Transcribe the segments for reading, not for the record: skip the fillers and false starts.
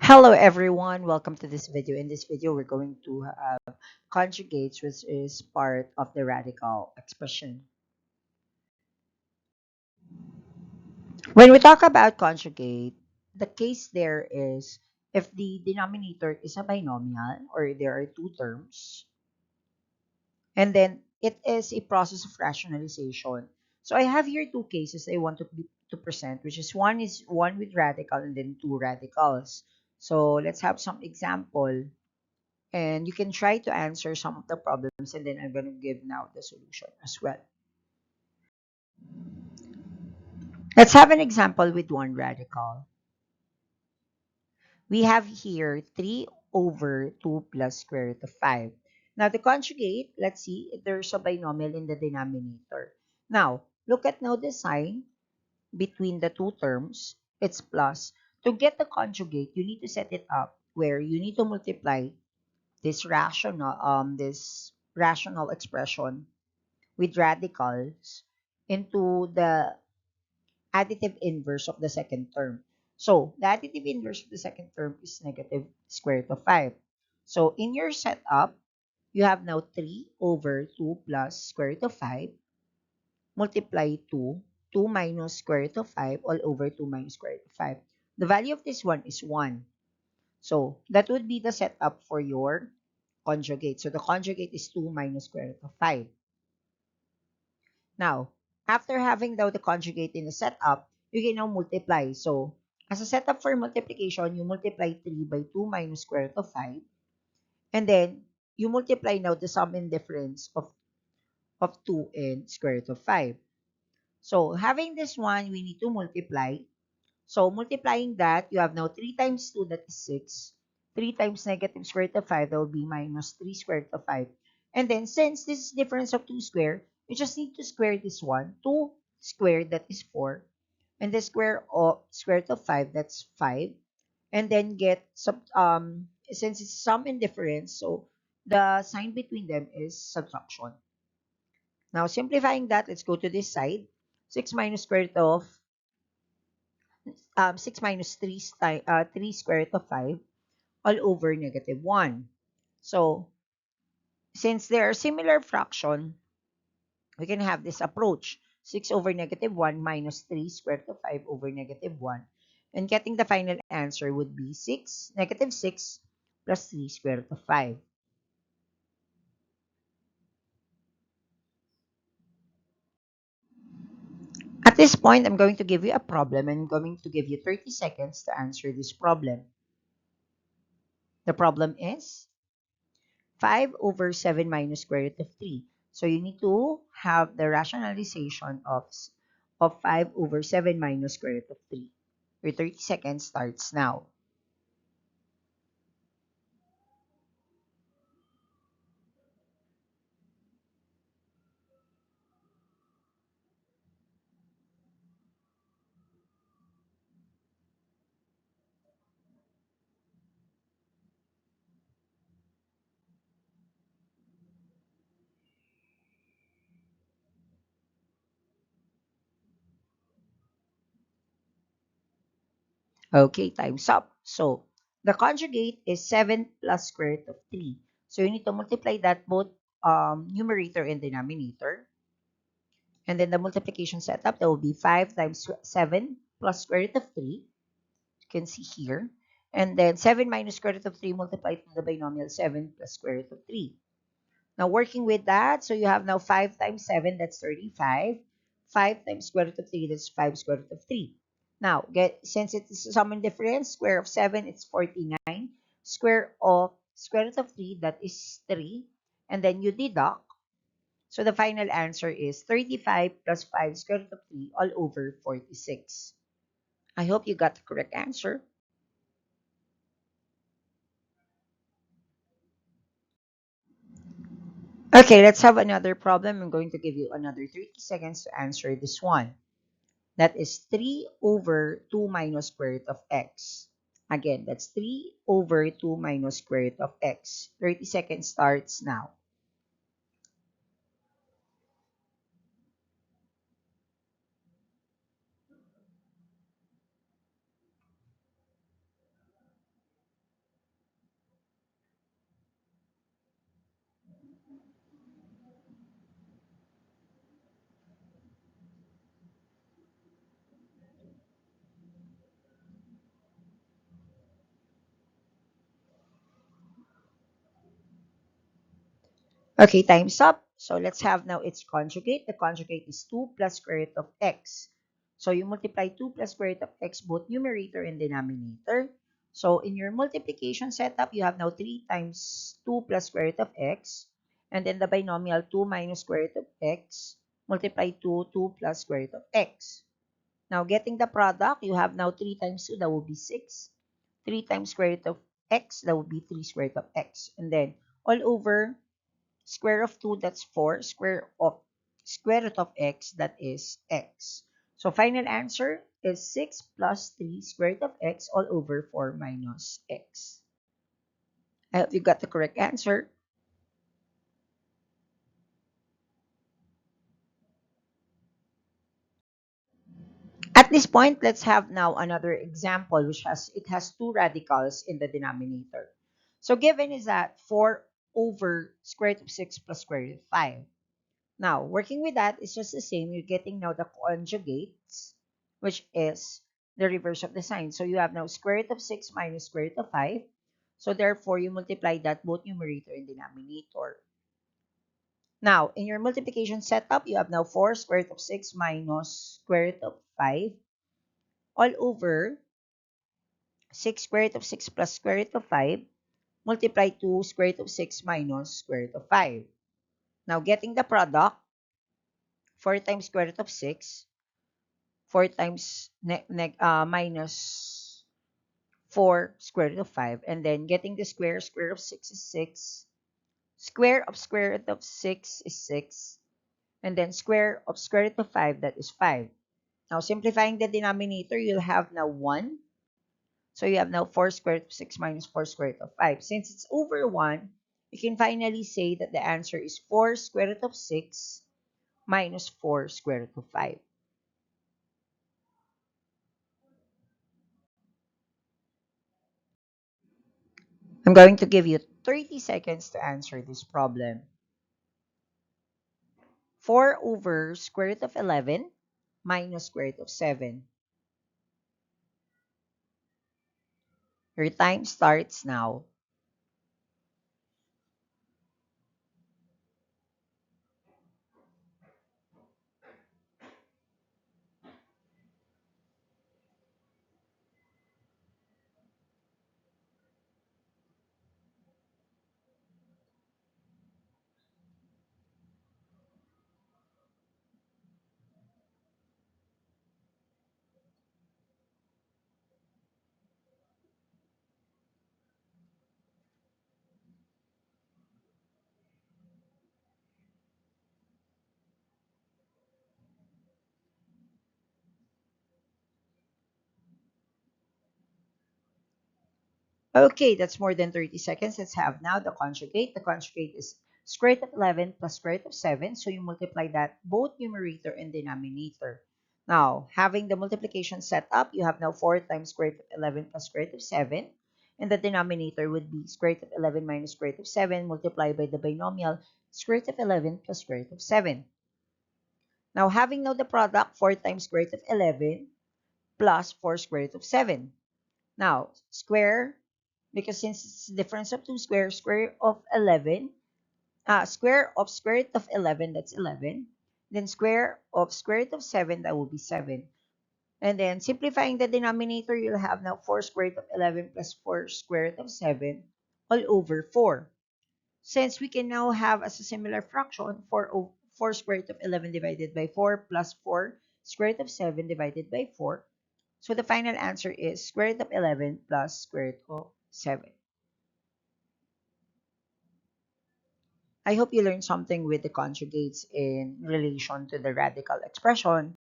Hello everyone, welcome to this video. In this video, we're going to have conjugates, which is part of the radical expression. When we talk about conjugate, the case there is if the denominator is a binomial or there are two terms, and then it is a process of rationalization. So I have here two cases I want to present, which is one with radical and then two radicals. So let's have some example. And you can try to answer some of the problems, and then I'm going to give now the solution as well. Let's have an example with one radical. We have here 3 over 2 plus square root of 5. Now, to conjugate, let's see if there's a binomial in the denominator. Now, look at now the sign between the two terms. It's plus. To get the conjugate, you need to set it up where you need to multiply this rational expression with radicals into the additive inverse of the second term. So, the additive inverse of the second term is negative square root of 5. So, in your setup, you have now 3 over 2 plus square root of 5 multiply 2 minus square root of 5 all over 2 minus square root of 5. The value of this one is 1. So, that would be the setup for your conjugate. So, the conjugate is 2 minus square root of 5. Now, after having now the conjugate in the setup, you can now multiply. So, as a setup for multiplication, you multiply 3 by 2 minus square root of 5. And then, you multiply now the sum and difference of 2 and square root of 5. So, having this one, we need to multiply. So, multiplying that, you have now 3 times 2, that is 6. 3 times negative square root of 5, that will be minus 3 square root of 5. And then, since this is difference of 2 square, you just need to square this one. 2 squared, that is 4. And the square root of 5, that's 5. And then since it's sum and difference, so the sign between them is subtraction. Now, simplifying that, let's go to this side. 6 minus square root of 6 minus 3 square root of 5 all over negative 1. So, since there are similar fraction, we can have this approach. 6 over negative 1 minus 3 square root of 5 over negative 1. And getting the final answer would be negative 6 plus 3 square root of 5. At this point, I'm going to give you a problem and I'm going to give you 30 seconds to answer this problem. The problem is 5 over 7 minus square root of 3. So you need to have the rationalization of 5 over 7 minus square root of 3. Your 30 seconds starts now. Okay, time's up. So the conjugate is 7 plus square root of 3. So you need to multiply that both numerator and denominator. And then the multiplication setup, that will be 5 times 7 plus square root of 3. You can see here. And then 7 minus square root of 3 multiplied to the binomial 7 plus square root of 3. Now, working with that, so you have now 5 times 7, that's 35. 5 times square root of 3, that's 5 square root of 3. Now, since it's a sum and difference, square of 7, it's 49. Square root of 3, that is 3. And then you deduct. So the final answer is 35 plus 5 square root of 3 all over 46. I hope you got the correct answer. Okay, let's have another problem. I'm going to give you another 30 seconds to answer this one. That is 3 over 2 minus square root of x. Again, that's 3 over 2 minus square root of x. 30 seconds starts now. Okay, time's up. So let's have now its conjugate. The conjugate is 2 plus square root of x. So you multiply 2 plus square root of x, both numerator and denominator. So in your multiplication setup, you have now 3 times 2 plus square root of x. And then the binomial 2 minus square root of x. Multiply 2 plus square root of x. Now getting the product, you have now 3 times 2, that will be 6. 3 times square root of x, that will be 3 square root of x. And then all over square of 2, that's 4. Square root of x, that is x. So final answer is 6 plus 3 square root of x all over 4 minus x. I hope you got the correct answer. At this point, let's have now another example which has two radicals in the denominator. So given is that 4 over square root of 6 plus square root of 5. Now, working with that is just the same. You're getting now the conjugates, which is the reverse of the sign. So you have now square root of 6 minus square root of 5. So therefore, you multiply that both numerator and denominator. Now, in your multiplication setup, you have now 4 square root of 6 minus square root of 5 all over 6 square root of 6 plus square root of 5 multiply 2 square root of 6 minus square root of 5. Now, getting the product, 4 times square root of 6 4 times minus 4 square root of 5. And then getting the square of 6 is 6. Square root of 6 is 6. And then square of square root of 5, that is 5. Now, simplifying the denominator, you'll have now 1. So you have now 4 square root of 6 minus 4 square root of 5. Since it's over 1, you can finally say that the answer is 4 square root of 6 minus 4 square root of 5. I'm going to give you 30 seconds to answer this problem. 4 over square root of 11 minus square root of 7. Your time starts now. Okay, that's more than 30 seconds. Let's have now the conjugate. The conjugate is square root of 11 plus square root of 7. So you multiply that both numerator and denominator. Now, having the multiplication set up, you have now 4 times square root of 11 plus square root of 7. And the denominator would be square root of 11 minus square root of 7 multiplied by the binomial square root of 11 plus square root of 7. Now, having now the product, 4 times square root of 11 plus 4 square root of 7. Now, because since it's the difference of two squares, square of 11, square of square root of 11, that's 11. Then square of square root of 7, that will be 7. And then simplifying the denominator, you'll have now 4 square root of 11 plus 4 square root of 7 all over 4. Since we can now have as a similar fraction 4 square root of 11 divided by 4 plus 4 square root of 7 divided by 4. So the final answer is square root of 11 plus square root of 7. I hope you learned something with the conjugates in relation to the radical expression.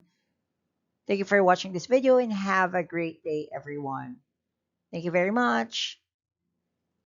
Thank you for watching this video and have a great day, everyone. Thank you very much.